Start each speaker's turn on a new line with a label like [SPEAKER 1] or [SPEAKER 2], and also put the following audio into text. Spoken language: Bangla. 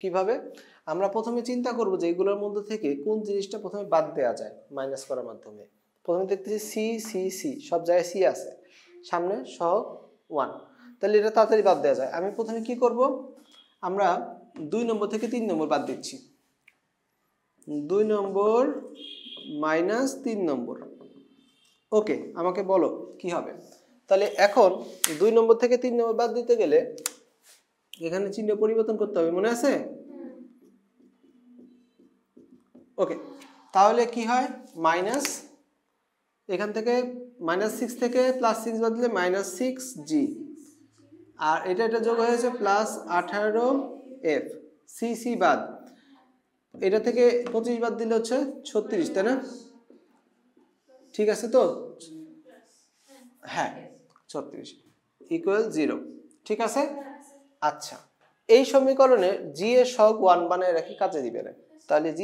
[SPEAKER 1] কিভাবে? আমরা প্রথমে চিন্তা করব যে এগুলোর মধ্যে থেকে কোন জিনিসটা প্রথমে বাদ দেওয়া যায় মাইনাস করার মাধ্যমে। প্রথমে দেখতেছি সি সি সি, সব জায়গায় সি আছে, সামনে সহগ 1, তাহলে এটা তাড়াতাড়ি বাদ দেওয়া যায়। আমি প্রথমে কি করব, আমরা 2 নম্বর থেকে 3 নম্বর বাদ দিচ্ছি। 2 নম্বর মাইনাস 3 নম্বর। ওকে, আমাকে বলো কি হবে। তাহলে এখন 2 নম্বর থেকে 3 নম্বর বাদ দিতে গেলে এখানে চিহ্ন পরিবর্তন করতে হবে, মনে আছে? ওকে, তাহলে কি হয়, মাইনাস, এখান থেকে -6 থেকে +6 বাদ দিলে -6g, আর এটা যোগ হয়েছে +18f, সি সি বাদ, এটা থেকে 25 বাদ দিলে হচ্ছে 36, তাই না? ঠিক আছে তো? হ্যাঁ 36 = 0, ঠিক আছে। আচ্ছা, এই সমীকরণে জি এর সহগ 1 বানায় রাখি, কাজে দিবে না। তাহলে